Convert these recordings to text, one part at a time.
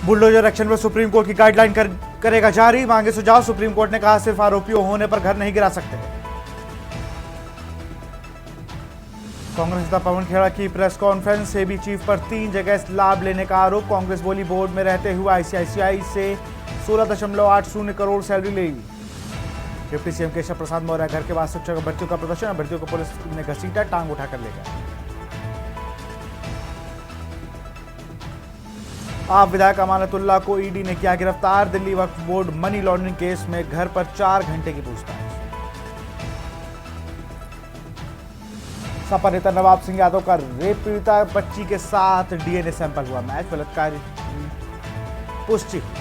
Bulldozer action पर supreme court की guideline करेगा जारी, मांगे सुझाव। सुप्रीम कोर्ट ने कहा सिर्फ आरोपियों होने पर घर नहीं गिरा सकते। कांग्रेस नेता पवन खेड़ा की प्रेस कॉन्फ्रेंस, सेबी चीफ पर 3 जगह लाभ लेने का आरोप। कांग्रेस बोली बोर्ड में रहते हुए आईसीआईसीआई से 16.80 करोड़ सैलरी ली। डिप्टी सीएम केशव प्रसाद मौर्य घर के बाद शिक्षक अभ्यर्थियों का प्रदर्शन, अभ्यर्थियों को पुलिस ने घसीटा, टांग उठाकर ले गया। आप विधायक अमानतुल्लाह को ईडी ने किया गिरफ्तार। Delhi Waqf board money laundering case में घर पर 4 घंटे की पूछताछ। सपा नेता नवाब सिंह यादव का रेप पीड़िता बच्ची के साथ डीएनए सैंपल हुआ मैच, बलात्कार पुष्टि हुई।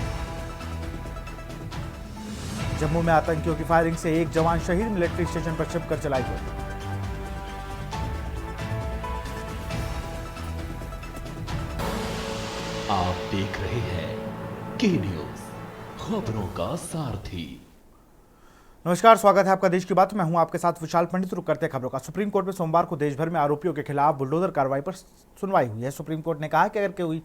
जम्मू में आतंकियों की फायरिंग से 1 जवान शहीद, मिलिट्री स्टेशन पर छिपकर चलाई गोली। आप देख रहे हैं के न्यूज, खबरों का सारथी। नमस्कार, स्वागत है आपका देश की बात। मैं हूं आपके साथ विशाल पंडित। रुक करते खबरों का। सुप्रीम कोर्ट में सोमवार को देश भर में आरोपियों के खिलाफ बुलडोजर कार्रवाई पर सुनवाई हुई है। सुप्रीम कोर्ट ने कहा कि अगर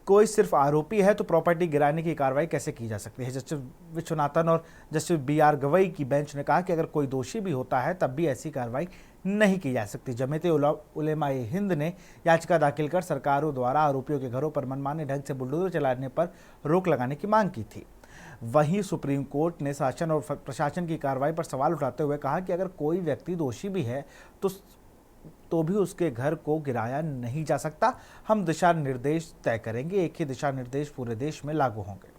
कोई सिर्फ आरोपी है तो प्रॉपर्टी गिराने की कार्रवाई कैसे की जा सकती है। जस्टिस विश्वनाथन और जस्टिस बीआर गवई की बेंच ने कहा कि अगर कोई दोषी भी होता है तब भी ऐसी कार्रवाई नहीं की जा सकती। जमीयते उलेमाए हिंद ने याचिका दाखिल कर सरकारों द्वारा आरोपियों के घरों पर मनमाने ढंग से बुलडोजर चलाने पर रोक लगाने की मांग की थी। वहीं सुप्रीम कोर्ट ने शासन और प्रशासन की कार्रवाई पर सवाल उठाते हुए कहा कि अगर कोई व्यक्ति दोषी भी है तो भी उसके घर को गिराया नहीं जा सकता। हम दिशा निर्देश तय करेंगे। एक ही दिशा निर्देश पूरे देश में लागू होंगे।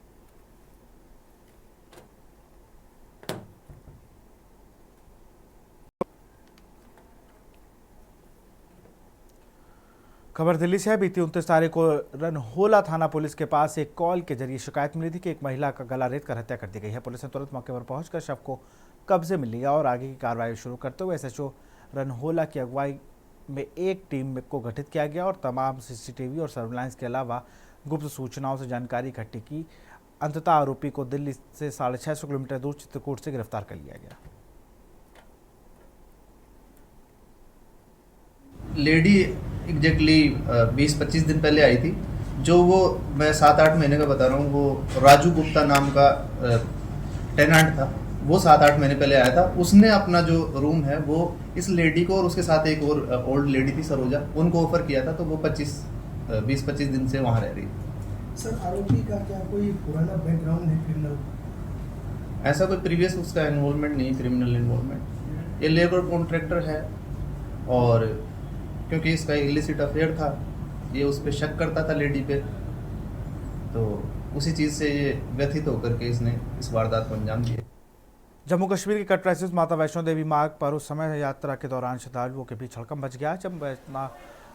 खबर दिल्ली से है। बीती 29 तारीख को रनहोला थाना पुलिस के पास एक कॉल के जरिए शिकायत मिली थी कि एक महिला का गला रेत कर हत्या कर दी गई है। पुलिस ने तुरंत मौके पर पहुंचकर शव को कब्जे में लिया और आगे की कार्रवाई शुरू करते हुए एसएचओ रनहोला की अगुवाई में एक टीम को गठित किया गया और तमाम सीसीटीवी और सर्विलांस के अलावा गुप्त सूचनाओं से जानकारी इकट्ठी की। अंततः आरोपी को दिल्ली से 650 किलोमीटर दूर चित्रकूट से गिरफ्तार कर लिया गया। लेडी एग्जैक्टली 20-25 दिन पहले आई थी। जो वो मैं 7-8 महीने का बता रहा हूँ, वो राजू गुप्ता नाम का टेनेंट था। वो 7-8 महीने पहले आया था। उसने अपना जो रूम है वो इस लेडी को और उसके साथ एक और ओल्ड लेडी थी सरोजा, उनको ऑफर किया था। तो वो 20-25 दिन से वहाँ रह रही थी। सर, आरोपी का क्या कोई पुराना बैकग्राउंड है क्रिमिनल? ऐसा कोई प्रीवियस उसका इन्वॉल्वमेंट नहीं, क्रिमिनल इन्वॉल्वमेंट। ये लेबर कॉन्ट्रैक्टर है और क्योंकि इसका इलिसिट अफेयर था, ये उस पर शक करता था लेडी पे, तो उसी चीज़ से ये व्यथित होकर के इसने इस वारदात को अंजाम दिया। जम्मू कश्मीर के कटरा स्थित माता वैष्णो देवी मार्ग पर उस समय यात्रा के दौरान श्रद्धालुओं के बीच हड़कंप मच गया जब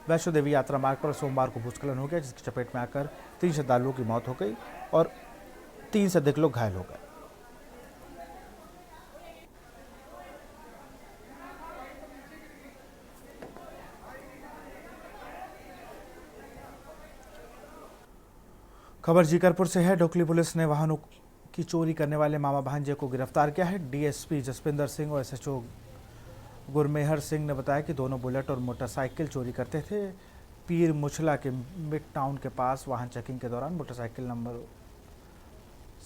वैष्णो देवी यात्रा मार्ग पर सोमवार को भूस्खलन हो गया, जिसकी चपेट में आकर 3 श्रद्धालुओं की मौत हो गई और 3 से अधिक लोग घायल हो गए। खबर जीकरपुर से है। ढोकली पुलिस ने वाहनों की चोरी करने वाले मामा भांजे को गिरफ्तार किया है। डीएसपी जसपिंदर सिंह और एसएचओ गुरमेहर सिंह ने बताया कि दोनों बुलेट और मोटरसाइकिल चोरी करते थे। पीर मुछला के मिड टाउन के पास वाहन चेकिंग के दौरान मोटरसाइकिल नंबर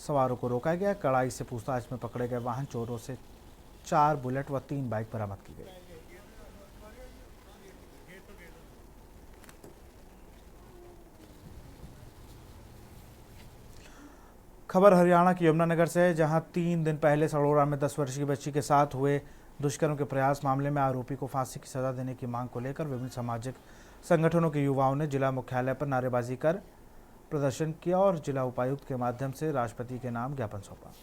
सवारों को रोका गया। कड़ाई से पूछताछ में पकड़े गए वाहन चोरों से 4 बुलेट व 3 बाइक बरामद की गई। खबर हरियाणा के यमुनानगर से है, जहां 3 दिन पहले सड़ोरा में 10 वर्षीय बच्ची के साथ हुए दुष्कर्म के प्रयास मामले में आरोपी को फांसी की सजा देने की मांग को लेकर विभिन्न सामाजिक संगठनों के युवाओं ने जिला मुख्यालय पर नारेबाजी कर प्रदर्शन किया और जिला उपायुक्त के माध्यम से राष्ट्रपति के नाम ज्ञापन सौंपा।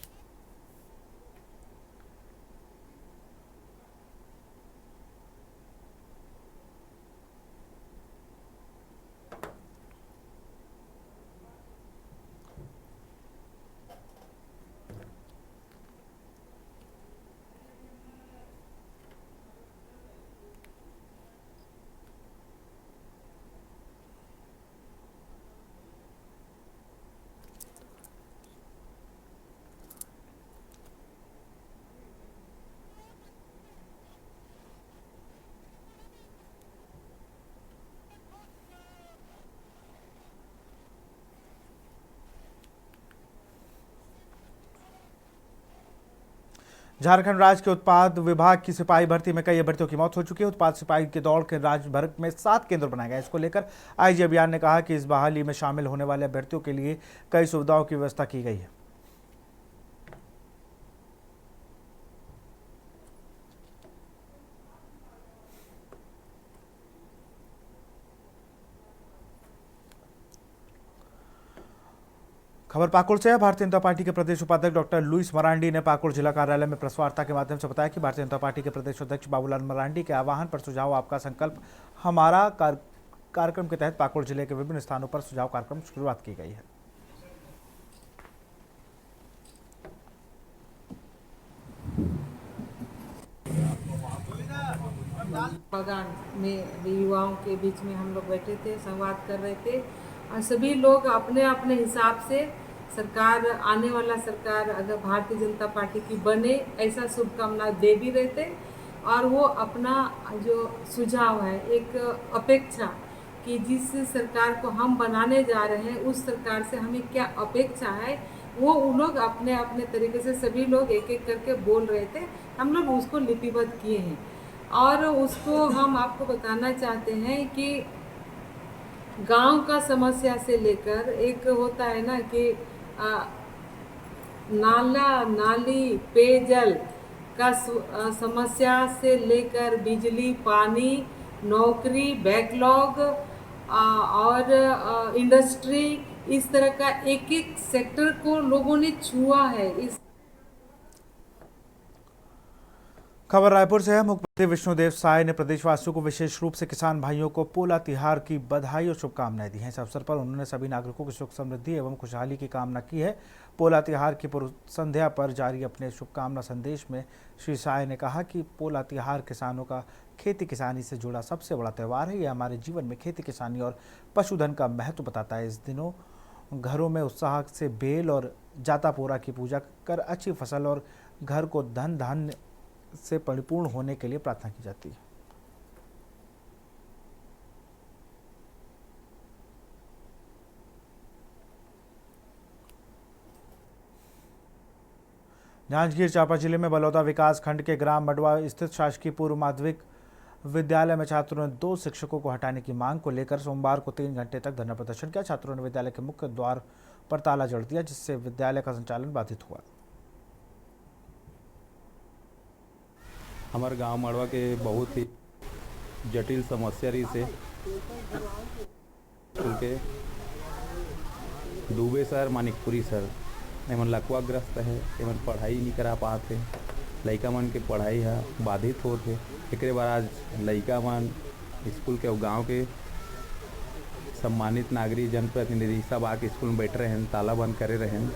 झारखंड राज्य के उत्पाद विभाग की सिपाही भर्ती में कई अभ्यर्थियों की मौत हो चुकी है। उत्पाद सिपाही की दौड़ के राज्य भर में 7 केंद्र बनाए गए। इसको लेकर आईजी अभियान ने कहा कि इस बहाली में शामिल होने वाले अभ्यर्थियों के लिए कई सुविधाओं की व्यवस्था की गई है। खबर पाकुड़ से है। भारतीय जनता पार्टी के प्रदेश उपाध्यक्ष डॉक्टर लुइस मरांडी ने पाकुड़ जिला कार्यालय में प्रेस वार्ता के माध्यम से बताया कि भारतीय जनता पार्टी के प्रदेश अध्यक्ष बाबूलाल मरांडी के आह्वान पर सुझाव आपका संकल्प हमारा कार्यक्रम के तहत पाकुड़ जिले के विभिन्न स्थानों पर सुझाव कार्यक्रम की शुरुआत की गई है। बागान में युवाओं के बीच में हम लोग बैठे थे, संवाद कर रहे थे और सभी लोग अपने अपने हिसाब से सरकार, आने वाला सरकार अगर भारतीय जनता पार्टी की बने ऐसा शुभकामना दे भी रहे थे और वो अपना जो सुझाव है, एक अपेक्षा कि जिस सरकार को हम बनाने जा रहे हैं उस सरकार से हमें क्या अपेक्षा है, वो उन लोग अपने अपने तरीके से सभी लोग एक एक करके बोल रहे थे। हम लोग उसको लिपिबद्ध किए हैं और उसको हम आपको बताना चाहते हैं कि गांव का समस्या से लेकर एक होता है ना कि नाला नाली पेयजल का समस्या से लेकर बिजली, पानी, नौकरी, बैकलॉग और इंडस्ट्री, इस तरह का एक एक सेक्टर को लोगों ने छुआ है। इस खबर रायपुर से है। मुख्यमंत्री विष्णुदेव साय ने प्रदेशवासियों को विशेष रूप से किसान भाइयों को पोला तिहार की बधाई और शुभकामनाएं दी हैं। इस अवसर पर उन्होंने सभी नागरिकों की सुख समृद्धि एवं खुशहाली की कामना की है। पोला तिहार की पूर्व संध्या पर जारी अपने शुभकामना संदेश में श्री साय ने कहा कि पोला तिहार किसानों का खेती किसानी से जुड़ा सबसे बड़ा त्यौहार है। यह हमारे जीवन में खेती किसानी और पशुधन का महत्व बताता है। इस दिनों घरों में उत्साह से बेल और जाता पोरा की पूजा कर अच्छी फसल और घर को धन धान्य से परिपूर्ण होने के लिए प्रार्थना की जाती है। जांजगीर चांपा जिले में बलौदा विकास खंड के ग्राम मडवा स्थित शासकीय पूर्व माध्यमिक विद्यालय में छात्रों ने 2 शिक्षकों को हटाने की मांग को लेकर सोमवार को 3 घंटे तक धरना प्रदर्शन किया। छात्रों ने विद्यालय के मुख्य द्वार पर ताला जड़ दिया, जिससे विद्यालय का संचालन बाधित हुआ। हमारे गांव मड़वा के बहुत ही जटिल समस्या रही से उनके डूबे सर मानिकपुरी सर एमन लकवाग्रस्त है, एमन पढ़ाई नहीं करा पाते, लइका मन के पढ़ाई है बाधित होते। एक बार आज लइका मन स्कूल के गांव के सम्मानित नागरिक जनप्रतिनिधि सब आके स्कूल में बैठ रहे हैं, ताला बंद करे रहे हैं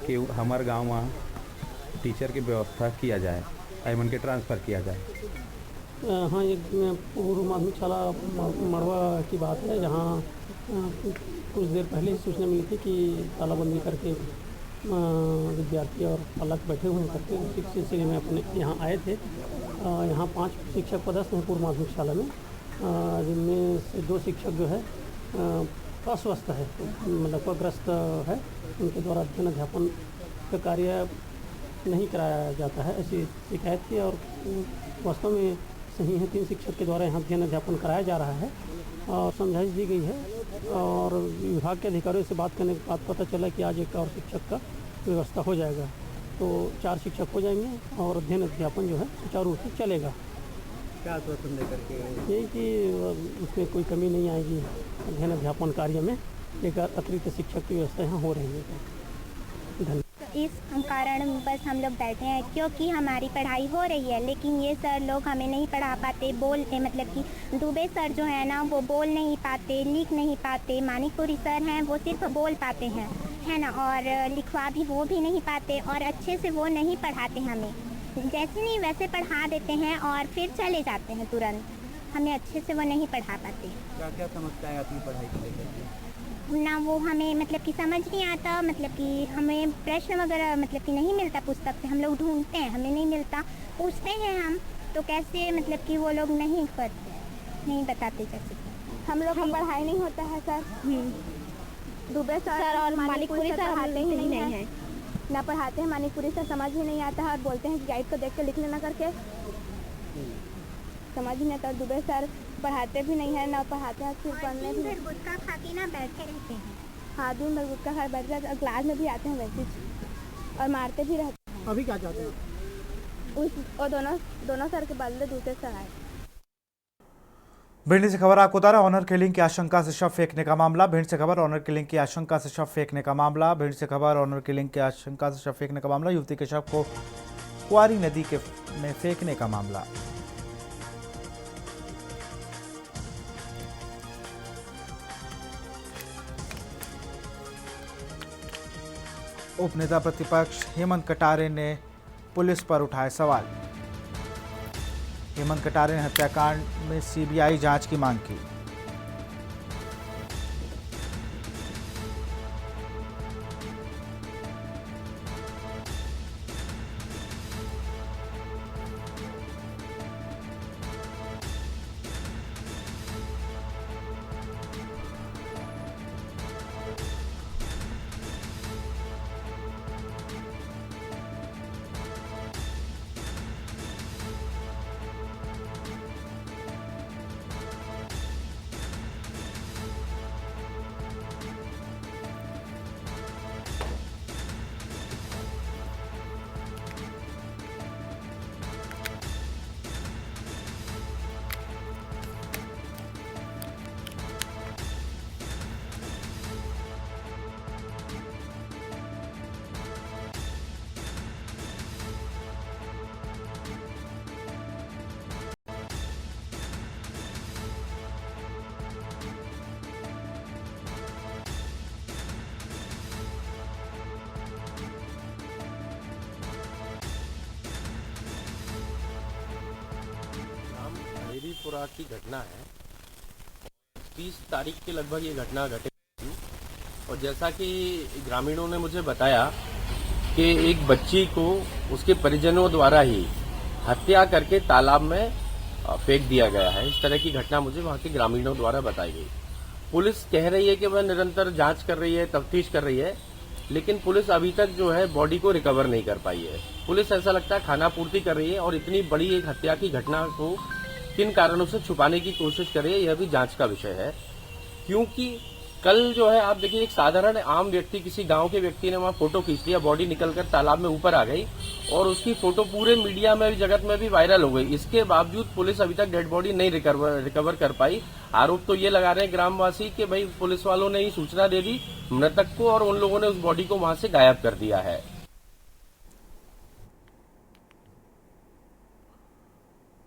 कि हमारे गांव में टीचर की व्यवस्था किया जाए, एमन के ट्रांसफ़र किया जाए। हाँ, एक पूर्व माध्यमिक शाला मड़वा की बात है, जहाँ कुछ देर पहले ही सूचना मिली थी कि तालाबंदी करके विद्यार्थी और पालक बैठे हुए करके उसी सिलसिले में अपने यहाँ आए थे। यहाँ 5 शिक्षक पदस्थ हैं पूर्व माध्यमिक शाला में, जिनमें से 2 शिक्षक जो है अस्वस्थ है, लकवाग्रस्त है। उनके द्वारा अध्ययन अध्यापन का कार्य नहीं कराया जाता है, ऐसी शिकायत थी और वास्तव में सही है। 3 शिक्षक के द्वारा यहाँ अध्ययन अध्यापन कराया जा रहा है और समझाइश दी गई है और विभाग के अधिकारियों से बात करने के बाद पता चला कि आज एक और शिक्षक का व्यवस्था हो जाएगा, तो 4 शिक्षक हो जाएंगे और अध्ययन अध्यापन जो है सुचारू रूप से चलेगा। क्या आश्वासन देकर के? यही कि उसमें कोई कमी नहीं आएगी अध्ययन अध्यापन कार्य में, एक अतिरिक्त शिक्षक की व्यवस्था यहाँ हो रही है। धन्यवाद। इस कारण बस हम लोग बैठे हैं क्योंकि हमारी पढ़ाई हो रही है, लेकिन ये सर लोग हमें नहीं पढ़ा पाते, बोलते मतलब कि दुबे सर जो है ना वो बोल नहीं पाते, लिख नहीं पाते। मानिकपुरी सर हैं वो सिर्फ बोल पाते हैं, है ना, और लिखवा भी वो भी नहीं पाते और अच्छे से वो नहीं पढ़ाते हमें, जैसे नहीं वैसे पढ़ा देते हैं और फिर चले जाते हैं तुरंत, हमें अच्छे से वो नहीं पढ़ा पाते। क्या क्या समस्याएं आती हैं पढ़ाई को लेकर? ना वो हमें मतलब कि समझ नहीं आता, मतलब कि हमें प्रश्न वगैरह मतलब कि नहीं मिलता पुस्तक से, हम लोग ढूंढते हैं, हमें नहीं मिलता, पूछते हैं हम तो कैसे मतलब कि वो लोग नहीं करते, नहीं बताते जैसे हम लोग हम पढ़ाई नहीं होता है सर। दुबे सर और मानिकपुरी सर पढ़ाते ही नहीं है, ना पढ़ाते हैं, मणिपुरी से समझ ही नहीं आता है और बोलते हैं कि गाइड को देख के लिख लेना करके, समझ ही नहीं आता। दुबे सर पढ़ाते भी नहीं है, ना पढ़ाते हैं, फिर पढ़ने भी गुटखा खा के ना बैठे रहते हैं। हाँ, दिन भर गुटखा खा बैठ जाते, क्लास में भी आते हैं वैसे ही और मारते भी रहते हैं। अभी क्या चाहते हैं? और दोनों सर के बदले दूसरे सर आए। भिंड से खबर आपको बता रहा, ऑनर किलिंग की आशंका से शव फेंकने का मामला। भिंड से खबर, ऑनर किलिंग की आशंका से शव फेंकने का मामला। भिंड से खबर, ऑनर किलिंग की आशंका से शव फेंकने का मामला। युवती के शव को कुआरी नदी में फेंकने का मामला। उपनेता प्रतिपक्ष हेमंत कटारे ने पुलिस पर उठाए सवाल। हेमंत कटारे ने हत्याकांड में सीबीआई जांच की मांग की। हरीपुरा की घटना है। 30 तारीख के लगभग ये घटना घटी थी और जैसा कि ग्रामीणों ने मुझे बताया कि एक बच्ची को उसके परिजनों द्वारा ही हत्या करके तालाब में फेंक दिया गया है। इस तरह की घटना मुझे वहाँ के ग्रामीणों द्वारा बताई गई। पुलिस कह रही है कि वह निरंतर जांच कर रही है, तफ्तीश कर रही है, लेकिन पुलिस अभी तक जो है बॉडी को रिकवर नहीं कर पाई है। पुलिस ऐसा लगता है खाना पूर्ति कर रही है और इतनी बड़ी एक हत्या की घटना को किन कारणों से छुपाने की कोशिश कर रही है, यह भी जांच का विषय है। क्योंकि कल जो है आप देखिए, एक साधारण आम व्यक्ति, किसी गांव के व्यक्ति ने वहां फोटो खींच लिया, बॉडी निकलकर तालाब में ऊपर आ गई और उसकी फोटो पूरे मीडिया में, जगत में भी वायरल हो गई। इसके बावजूद पुलिस अभी तक डेड बॉडी नहीं रिकवर कर पाई। आरोप तो ये लगा रहे हैं ग्रामवासी कि भाई पुलिस वालों ने ही सूचना दे दी मृतक को और उन लोगों ने उस बॉडी को वहां से गायब कर दिया है।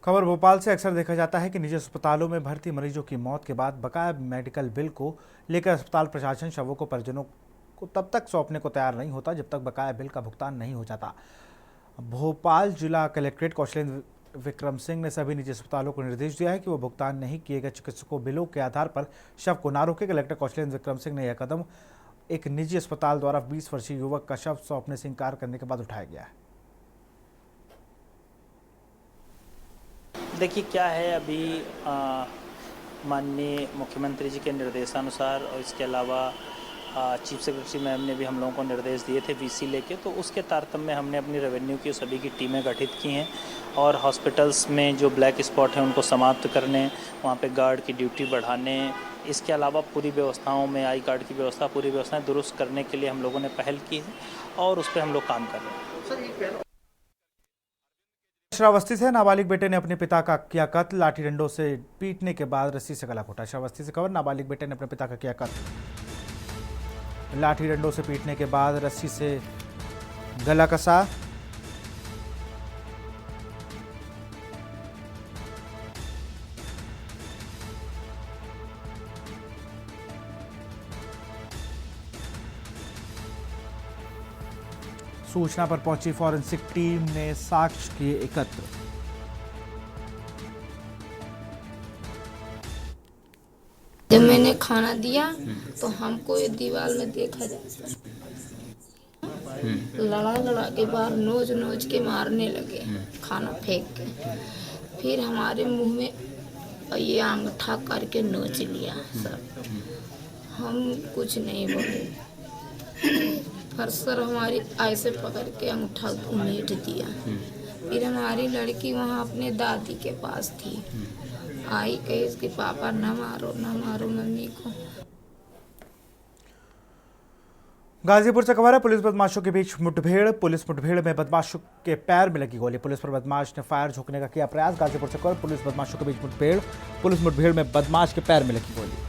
खबर भोपाल से। अक्सर देखा जाता है कि निजी अस्पतालों में भर्ती मरीजों की मौत के बाद बकाया मेडिकल बिल को लेकर अस्पताल प्रशासन शवों को परिजनों को तब तक सौंपने को तैयार नहीं होता जब तक बकाया बिल का भुगतान नहीं हो जाता। भोपाल जिला कलेक्ट्रेट कौशलेंद्र विक्रम सिंह ने सभी निजी अस्पतालों को निर्देश दिया है कि वो भुगतान नहीं किए गए चिकित्सकों बिलों के आधार पर शव को न रोके। कलेक्टर कौशलेंद्र विक्रम सिंह ने यह कदम एक निजी अस्पताल द्वारा 20 वर्षीय युवक का शव सौंपने से इंकार करने के बाद उठाया गया है। देखिए क्या है, अभी माननीय मुख्यमंत्री जी के निर्देशानुसार और इसके अलावा चीफ सेक्रेटरी मैम ने भी हम लोगों को निर्देश दिए थे वीसी लेके, तो उसके तारतम्य में हमने अपनी रेवेन्यू की सभी की टीमें गठित की हैं और हॉस्पिटल्स में जो ब्लैक स्पॉट हैं उनको समाप्त करने, वहाँ पे गार्ड की ड्यूटी बढ़ाने, इसके अलावा पूरी व्यवस्थाओं में आई कार्ड की व्यवस्था, पूरी व्यवस्थाएं दुरुस्त करने के लिए हम लोगों ने पहल की है और उस पर हम लोग काम कर रहे हैं। श्रावस्ती से नाबालिग बेटे ने अपने पिता का किया कत्ल, लाठी डंडों से पीटने के बाद रस्सी से गला घोटा। श्रावस्ती से खबर, नाबालिग बेटे ने अपने पिता का किया कत्ल, लाठी डंडों से पीटने के बाद रस्सी से गला कसा। सूचना पर पहुंची फॉरेंसिक टीम ने साक्ष्य किए एकत्र। जब मैंने खाना दिया तो हमको ये दीवार में देखा जाता, लड़ा के बाद नोच के मारने लगे, खाना फेंक के। फिर हमारे मुंह में ये अंगूठा करके नोच लिया सब। हम कुछ नहीं बोले, पर सर हमारी ऐसे पकड़ के अंगूठा उमेट दिया। फिर हमारी लड़की वहाँ अपने दादी के पास थी, आई कही इसके पापा न मारो मम्मी को। गाजीपुर से खबर है, पुलिस बदमाशों के बीच मुठभेड़। पुलिस मुठभेड़ में बदमाशों के पैर में लगी गोली। पुलिस पर बदमाश ने फायर झोंकने का किया प्रयास। गाजीपुर से खबर, पुलिस बदमाशों के बीच मुठभेड़। पुलिस मुठभेड़ में बदमाश के पैर में लगी गोली।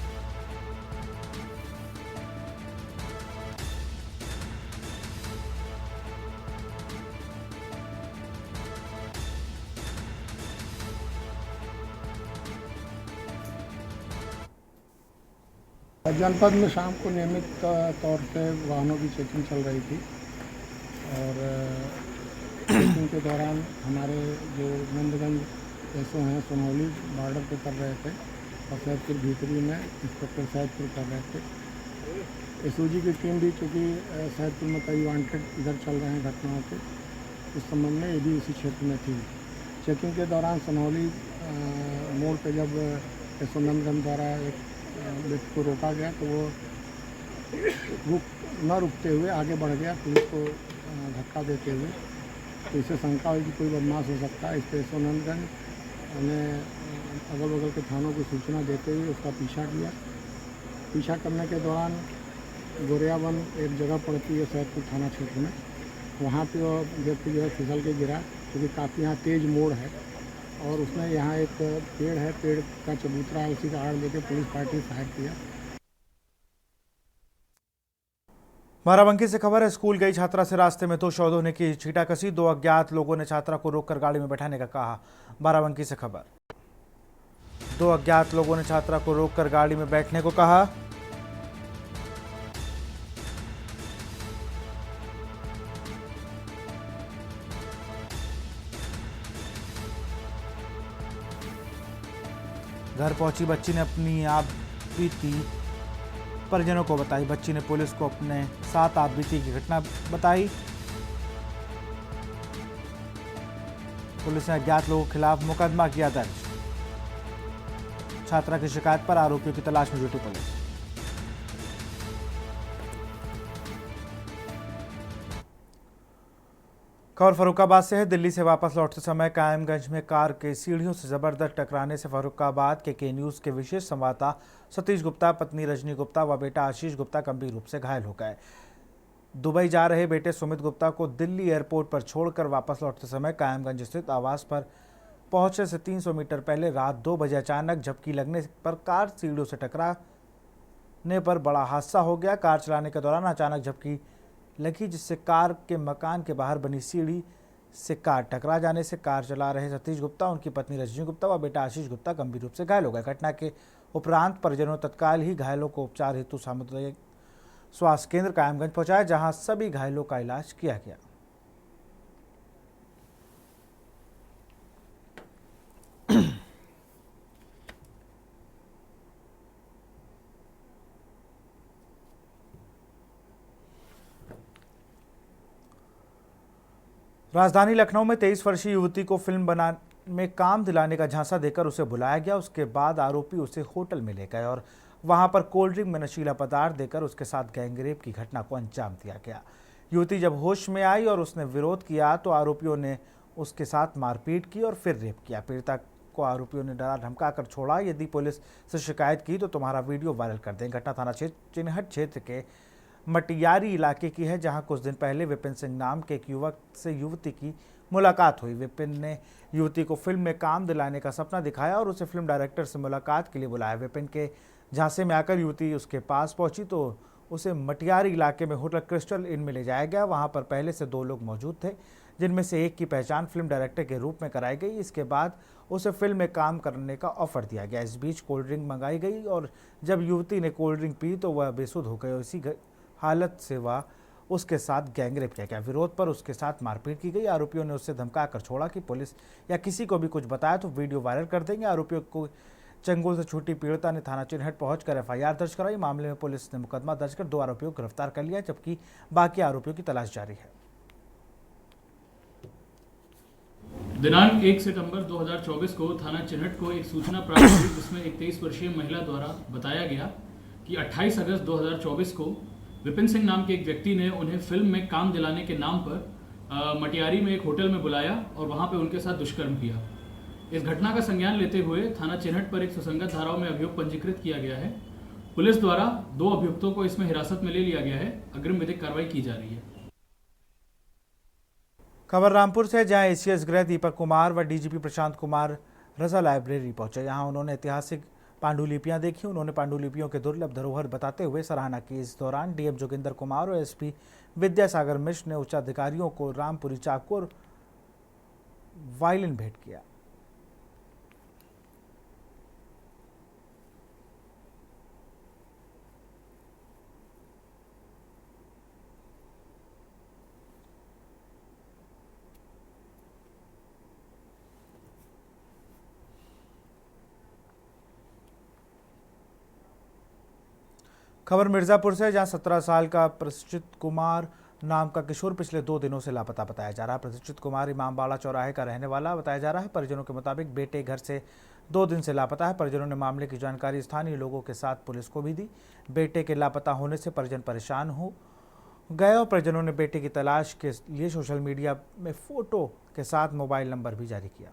जनपद में शाम को नियमित तौर से वाहनों की चेकिंग चल रही थी और चेकिंग के दौरान हमारे जो नंदगंज एसओ हैं सोनौली बॉर्डर पे कर रहे थे और सैदपुर भीतरी में इंस्पेक्टर सैदपुर कर रहे थे। एसओजी की टीम भी चूँकि सैदपुर में कई वांटेड इधर चल रहे हैं घटनाओं के, इस संबंध में ये भी उसी क्षेत्र में थी। चेकिंग के दौरान सोनौली मोड़ पर जब एसओ नंदगंज द्वारा एक व्यक्ति को रोका गया तो वो रुकते हुए आगे बढ़ गया पुलिस को धक्का देते हुए। तो इससे शंका हुई कि कोई बदमाश हो सकता है। इस पर सोनंदगंज ने अगल बगल के थानों को सूचना देते हुए उसका पीछा किया। पीछा करने के दौरान गोरियावन एक जगह पड़ती है सैदपुर थाना क्षेत्र में, वहाँ पे वो व्यक्ति जो है फिसल के गिरा, क्योंकि काफ़ी यहाँ तेज़ मोड़ है और उसमें यहाँ एक पेड़ है, पेड़ का चबूतरा है, उसी का आड़ लेके पुलिस पार्टी फायर किया। बाराबंकी से खबर है, स्कूल गई छात्रा से रास्ते में दो शौदों ने की छींटाकशी। दो अज्ञात लोगों ने छात्रा को रोककर गाड़ी में बैठाने का कहा। बाराबंकी से खबर, दो अज्ञात लोगों ने छात्रा को रोककर गाड़ी में बैठने को कहा। घर पहुंची बच्ची ने अपनी आप बीती परिजनों को बताई। बच्ची ने पुलिस को अपने साथ आप बीती की घटना बताई। पुलिस ने अज्ञात लोगों के खिलाफ मुकदमा किया दर्ज। छात्रा की शिकायत पर आरोपियों की तलाश में जुटी पुलिस। खबर फर्रुखाबाद से है। दिल्ली से वापस लौटते समय कायमगंज में कार के सीढ़ियों से जबरदस्त टकराने से फर्रुखाबाद के न्यूज़ के विशेष संवाददाता सतीश गुप्ता, पत्नी रजनी गुप्ता व बेटा आशीष गुप्ता गंभीर रूप से घायल हो गए। दुबई जा रहे बेटे सुमित गुप्ता को दिल्ली एयरपोर्ट पर छोड़कर वापस लौटते समय कायमगंज स्थित आवास पर पहुंचने से 300 मीटर पहले रात 2 बजे अचानक झपकी लगने पर कार सीढ़ियों से टकराने पर बड़ा हादसा हो गया। कार चलाने के दौरान अचानक झपकी लगी, जिससे कार के मकान के बाहर बनी सीढ़ी से कार टकरा जाने से कार चला रहे सतीश गुप्ता, उनकी पत्नी रजनी गुप्ता व बेटा आशीष गुप्ता गंभीर रूप से घायल हो गए। घटना के उपरांत परिजनों ने तत्काल ही घायलों को उपचार हेतु सामुदायिक स्वास्थ्य केंद्र कायमगंज पहुंचाया, जहां सभी घायलों का इलाज किया गया। राजधानी लखनऊ में 23 वर्षीय युवती को फिल्म बनाने में काम दिलाने का झांसा देकर उसे बुलाया गया। उसके बाद आरोपी उसे होटल में ले गए और वहां पर कोल्ड ड्रिंक में नशीला पदार्थ देकर उसके साथ गैंगरेप की घटना को अंजाम दिया गया। युवती जब होश में आई और उसने विरोध किया तो आरोपियों ने उसके साथ मारपीट की और फिर रेप किया। पीड़िता को आरोपियों ने डरा धमका कर छोड़ा, यदि पुलिस से शिकायत की तो तुम्हारा वीडियो वायरल कर दें। घटना थाना चिन्हट क्षेत्र के मटियारी इलाके की है, जहां कुछ दिन पहले विपिन सिंह नाम के एक युवक से युवती की मुलाकात हुई। विपिन ने युवती को फिल्म में काम दिलाने का सपना दिखाया और उसे फिल्म डायरेक्टर से मुलाकात के लिए बुलाया। विपिन के झांसे में आकर युवती उसके पास पहुंची तो उसे मटियारी इलाके में होटल क्रिस्टल इन में ले जाया गया। वहां पर पहले से 2 लोग मौजूद थे, जिनमें से एक की पहचान फिल्म डायरेक्टर के रूप में कराई गई। इसके बाद उसे फिल्म में काम करने का ऑफर दिया गया। इस बीच कोल्ड ड्रिंक मंगाई गई और जब युवती ने कोल्ड ड्रिंक पी तो वह बेसुध हो गई। इसी हालत से वह उसके साथ गैंगरेप किया गया। विरोध पर उसके साथ मारपीट की गई। आरोपियों ने उससे धमका कर छोड़ा कि पुलिस या किसी को भी कुछ बताया तो वीडियो वायरल कर देंगे। आरोपियों को चंगुल से छूटी पीड़िता ने थाना चिन्हट पहुंचकर FIR दर्ज कराई। मामले में पुलिस ने मुकदमा दर्ज कर 2 आरोपियों को गिरफ्तार कर लिया, जबकि बाकी आरोपियों की तलाश जारी है। दिनांक 1 सितंबर 2024 को थाना चिन्हट को एक सूचना प्राप्त हुई, जिसमें एक 23 वर्षीय महिला द्वारा बताया गया कि 28 अगस्त 2024 को विपिन सिंह नाम के एक व्यक्ति ने उन्हें फिल्म में काम दिलाने के नाम पर मटियारी में एक होटल में बुलाया और वहां पे उनके साथ दुष्कर्म किया। इस घटना का संज्ञान लेते हुए थाना चिन्हट पर एक सुसंगत धाराओं में अभियोग पंजीकृत किया गया है। पुलिस द्वारा 2 अभियुक्तों को इसमें हिरासत में ले लिया गया है। अग्रिम विधिक कार्रवाई की जा रही है। खबर रामपुर से, जहां एसीएस गृह दीपक कुमार व डीजीपी प्रशांत कुमार रजा लाइब्रेरी पहुंचे। यहां उन्होंने ऐतिहासिक पांडुलिपियां देखी। उन्होंने पांडुलिपियों के दुर्लभ धरोहर बताते हुए सराहना की। इस दौरान डीएम जोगिंदर कुमार और एसपी विद्यासागर मिश्र ने उच्चाधिकारियों को रामपुरी चाकू और वायलिन भेंट किया। खबर मिर्जापुर से, जहां 17 साल का प्रशिक्षित कुमार नाम का किशोर पिछले 2 दिनों से लापता बताया जा रहा है। प्रशिक्षित कुमार इमामबाड़ा चौराहे का रहने वाला बताया जा रहा है। परिजनों के मुताबिक बेटे घर से 2 दिन से लापता है। परिजनों ने मामले की जानकारी स्थानीय लोगों के साथ पुलिस को भी दी। बेटे के लापता होने से परिजन परेशान हो गए और परिजनों ने बेटे की तलाश के लिए सोशल मीडिया में फोटो के साथ मोबाइल नंबर भी जारी किया।